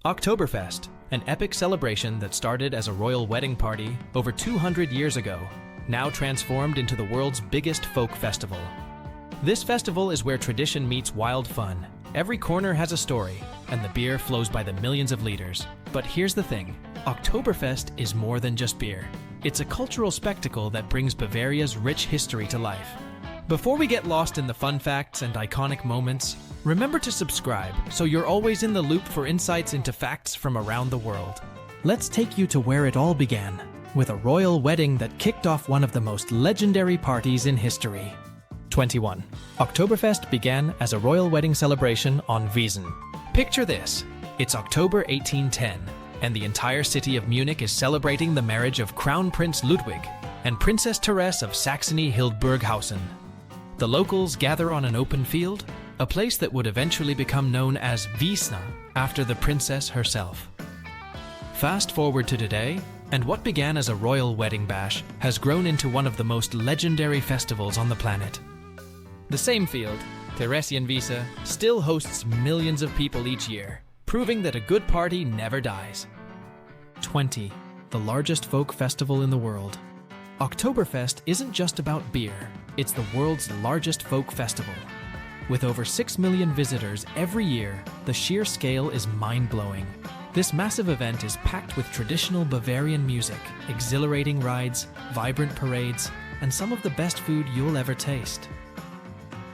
Oktoberfest, an epic celebration that started as a royal wedding party over 200 years ago, now transformed into the world's biggest folk festival. This festival is where tradition meets wild fun. Every corner has a story, and the beer flows by the millions of liters. But here's the thing, Oktoberfest is more than just beer. It's a cultural spectacle that brings Bavaria's rich history to life. Before we get lost in the fun facts and iconic moments, remember to subscribe so you're always in the loop for insights into facts from around the world. Let's take you to where it all began, with a royal wedding that kicked off one of the most legendary parties in history. 21. Oktoberfest began as a royal wedding celebration on Wiesn. Picture this, it's October 1810, and the entire city of Munich is celebrating the marriage of Crown Prince Ludwig and Princess Therese of Saxony-Hildburghausen. The locals gather on an open field, a place that would eventually become known as Wiesn after the princess herself. Fast forward to today, and what began as a royal wedding bash has grown into one of the most legendary festivals on the planet. The same field, Theresienwiese, still hosts millions of people each year, proving that a good party never dies. 20. The largest folk festival in the world. Oktoberfest isn't just about beer, it's the world's largest folk festival. With over 6 million visitors every year, the sheer scale is mind-blowing. This massive event is packed with traditional Bavarian music, exhilarating rides, vibrant parades, and some of the best food you'll ever taste.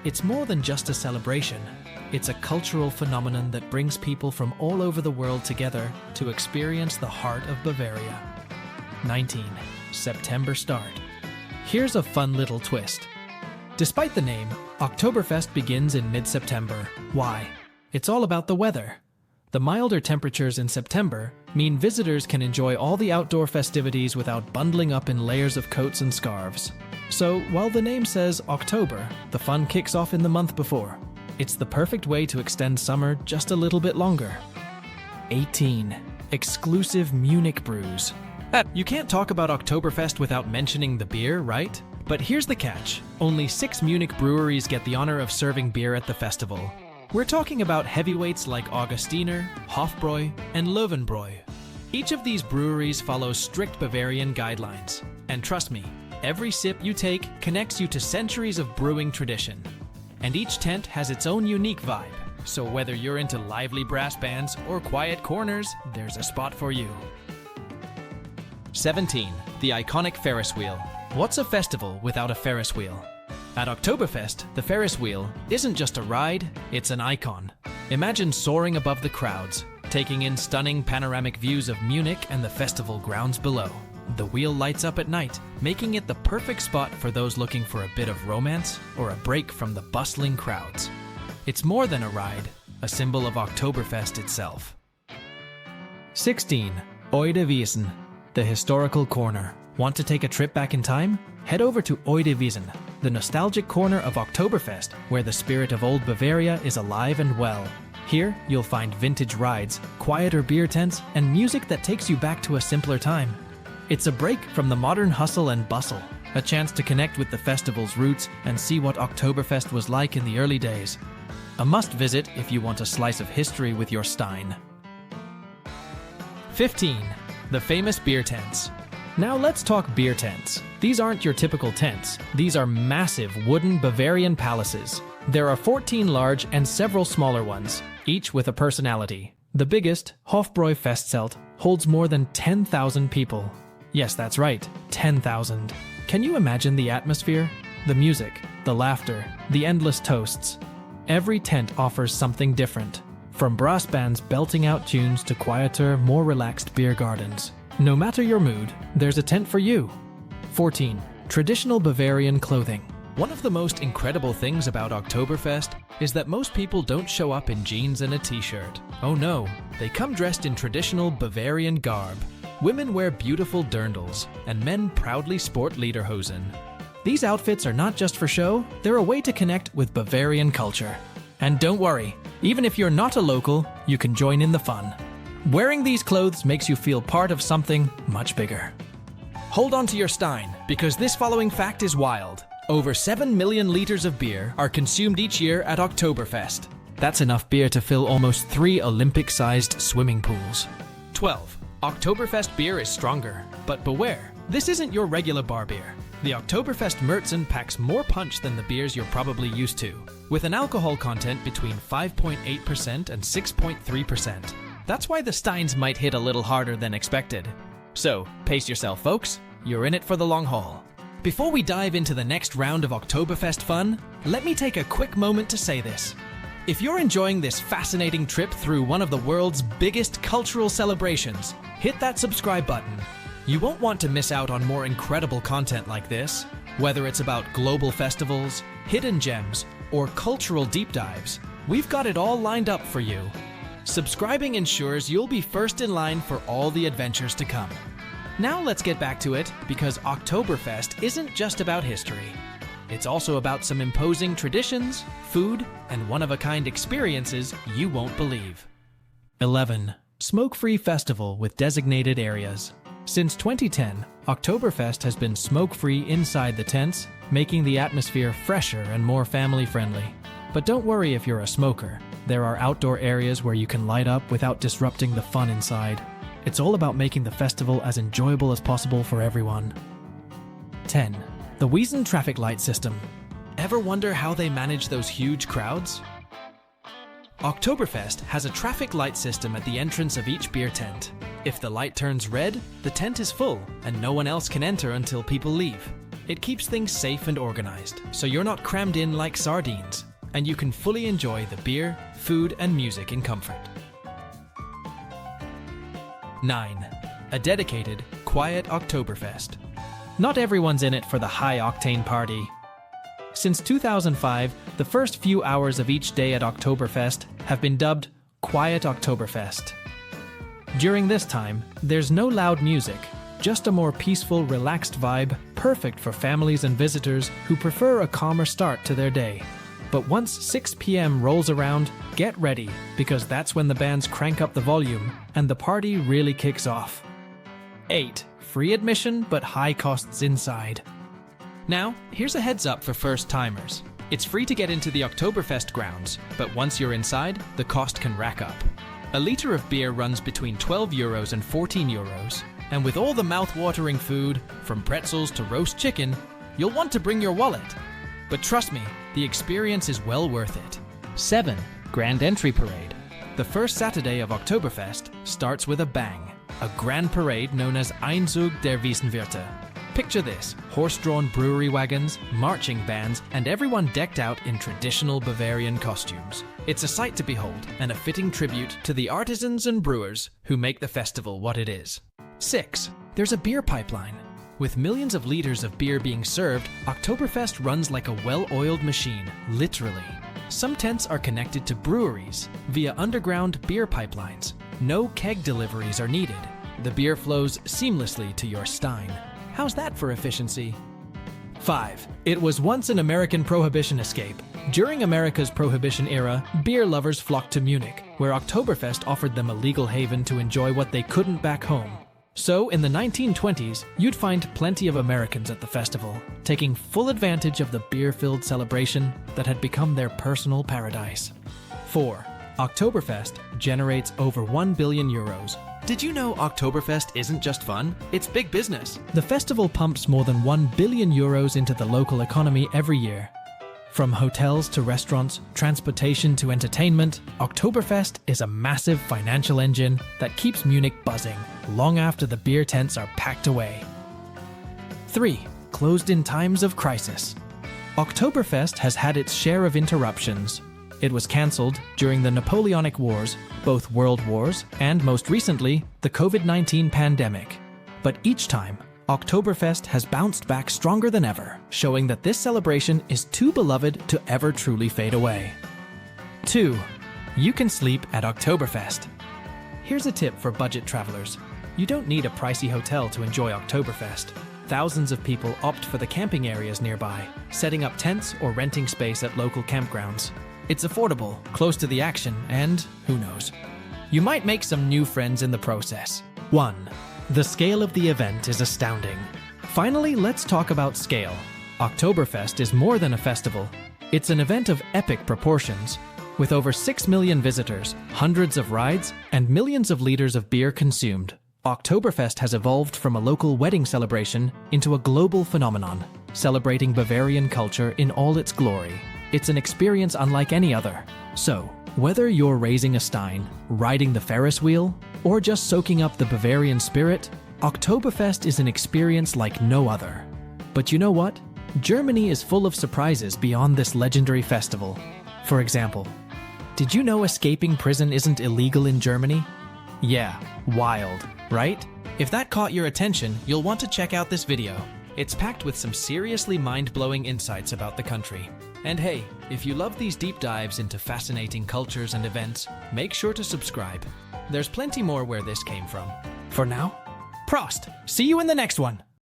It's more than just a celebration. It's a cultural phenomenon that brings people from all over the world together to experience the heart of Bavaria. 19. September start. Here's a fun little twist. Despite the name, Oktoberfest begins in mid-September. Why? It's all about the weather. The milder temperatures in September mean visitors can enjoy all the outdoor festivities without bundling up in layers of coats and scarves. So, while the name says October, the fun kicks off in the month before. It's the perfect way to extend summer just a little bit longer. 18. Exclusive Munich brews. You can't talk about Oktoberfest without mentioning the beer, right? But here's the catch. Only 6 Munich breweries get the honor of serving beer at the festival. We're talking about heavyweights like Augustiner, Hofbräu, and Löwenbräu. Each of these breweries follows strict Bavarian guidelines. And trust me, every sip you take connects you to centuries of brewing tradition. And each tent has its own unique vibe. So whether you're into lively brass bands or quiet corners, there's a spot for you. 17. The iconic Ferris wheel. What's a festival without a Ferris wheel? At Oktoberfest, the Ferris wheel isn't just a ride, it's an icon. Imagine soaring above the crowds, taking in stunning panoramic views of Munich and the festival grounds below. The wheel lights up at night, making it the perfect spot for those looking for a bit of romance or a break from the bustling crowds. It's more than a ride, a symbol of Oktoberfest itself. 16. Oide Wiesn, the historical corner. Want to take a trip back in time? Head over to Oide Wiesn, the nostalgic corner of Oktoberfest, where the spirit of old Bavaria is alive and well. Here, you'll find vintage rides, quieter beer tents, and music that takes you back to a simpler time. It's a break from the modern hustle and bustle, a chance to connect with the festival's roots and see what Oktoberfest was like in the early days. A must-visit if you want a slice of history with your stein. 15. The famous beer tents. Now let's talk beer tents. These aren't your typical tents. These are massive wooden Bavarian palaces. There are 14 large and several smaller ones, each with a personality. The biggest, Hofbräu Festzelt, holds more than 10,000 people. Yes, that's right, 10,000. Can you imagine the atmosphere? The music, the laughter, the endless toasts. Every tent offers something different, from brass bands belting out tunes to quieter, more relaxed beer gardens. No matter your mood, there's a tent for you. 14. Traditional Bavarian clothing. One of the most incredible things about Oktoberfest is that most people don't show up in jeans and a t-shirt. Oh no, they come dressed in traditional Bavarian garb. Women wear beautiful dirndls, and men proudly sport lederhosen. These outfits are not just for show, they're a way to connect with Bavarian culture. And don't worry, even if you're not a local, you can join in the fun. Wearing these clothes makes you feel part of something much bigger. Hold on to your stein, because this following fact is wild. Over 7 million liters of beer are consumed each year at Oktoberfest. That's enough beer to fill almost 3 Olympic-sized swimming pools. 12. Oktoberfest beer is stronger, but beware, this isn't your regular bar beer. The Oktoberfest Märzen packs more punch than the beers you're probably used to, with an alcohol content between 5.8% and 6.3%. That's why the steins might hit a little harder than expected. So, pace yourself, folks. You're in it for the long haul. Before we dive into the next round of Oktoberfest fun, let me take a quick moment to say this. If you're enjoying this fascinating trip through one of the world's biggest cultural celebrations, hit that subscribe button. You won't want to miss out on more incredible content like this. Whether it's about global festivals, hidden gems, or cultural deep dives, we've got it all lined up for you. Subscribing ensures you'll be first in line for all the adventures to come. Now let's get back to it, because Oktoberfest isn't just about history. It's also about some imposing traditions, food, and one-of-a-kind experiences you won't believe. 11. Smoke-free festival with designated areas. Since 2010, Oktoberfest has been smoke-free inside the tents, making the atmosphere fresher and more family-friendly. But don't worry if you're a smoker. There are outdoor areas where you can light up without disrupting the fun inside. It's all about making the festival as enjoyable as possible for everyone. 10. The Wiesn traffic light system. Ever wonder how they manage those huge crowds? Oktoberfest has a traffic light system at the entrance of each beer tent. If the light turns red, the tent is full and no one else can enter until people leave. It keeps things safe and organized, so you're not crammed in like sardines, and you can fully enjoy the beer, food, and music in comfort. 9. A dedicated, quiet Oktoberfest. Not everyone's in it for the high-octane party. Since 2005, the first few hours of each day at Oktoberfest have been dubbed Quiet Oktoberfest. During this time, there's no loud music, just a more peaceful, relaxed vibe, perfect for families and visitors who prefer a calmer start to their day. But once 6 p.m. rolls around, get ready, because that's when the bands crank up the volume and the party really kicks off. 8. Free admission, but high costs inside. Now, here's a heads up for first-timers. It's free to get into the Oktoberfest grounds, but once you're inside, the cost can rack up. A litre of beer runs between €12 and €14, and with all the mouth-watering food, from pretzels to roast chicken, you'll want to bring your wallet. But trust me, the experience is well worth it. 7. Grand Entry Parade. The first Saturday of Oktoberfest starts with a bang. A grand parade known as Einzug der Wiesenwirte. Picture this: horse-drawn brewery wagons, marching bands, and everyone decked out in traditional Bavarian costumes. It's a sight to behold, and a fitting tribute to the artisans and brewers who make the festival what it is. 6. There's a beer pipeline. With millions of liters of beer being served, Oktoberfest runs like a well-oiled machine, literally. Some tents are connected to breweries via underground beer pipelines. No keg deliveries are needed. The beer flows seamlessly to your stein. How's that for efficiency? 5. It was once an American Prohibition escape. During America's Prohibition era, beer lovers flocked to Munich, where Oktoberfest offered them a legal haven to enjoy what they couldn't back home. So, in the 1920s, you'd find plenty of Americans at the festival, taking full advantage of the beer-filled celebration that had become their personal paradise. 4. Oktoberfest generates over €1 billion. Did you know Oktoberfest isn't just fun? It's big business. The festival pumps more than €1 billion into the local economy every year. From hotels to restaurants, transportation to entertainment, Oktoberfest is a massive financial engine that keeps Munich buzzing long after the beer tents are packed away. 3. Closed in times of crisis. Oktoberfest has had its share of interruptions. It was cancelled during the Napoleonic Wars, both world wars, and most recently, the COVID-19 pandemic. But each time, Oktoberfest has bounced back stronger than ever, showing that this celebration is too beloved to ever truly fade away. 2. You can sleep at Oktoberfest. Here's a tip for budget travelers. You don't need a pricey hotel to enjoy Oktoberfest. Thousands of people opt for the camping areas nearby, setting up tents or renting space at local campgrounds. It's affordable, close to the action, and who knows? You might make some new friends in the process. 1. The scale of the event is astounding. Finally, let's talk about scale. Oktoberfest is more than a festival. It's an event of epic proportions. With over 6 million visitors, hundreds of rides, and millions of liters of beer consumed, Oktoberfest has evolved from a local wedding celebration into a global phenomenon, celebrating Bavarian culture in all its glory. It's an experience unlike any other. So, whether you're raising a stein, riding the Ferris wheel, or just soaking up the Bavarian spirit, Oktoberfest is an experience like no other. But you know what? Germany is full of surprises beyond this legendary festival. For example, did you know escaping prison isn't illegal in Germany? Yeah, wild, right? If that caught your attention, you'll want to check out this video. It's packed with some seriously mind-blowing insights about the country. And hey, if you love these deep dives into fascinating cultures and events, make sure to subscribe. There's plenty more where this came from. For now, Prost! See you in the next one!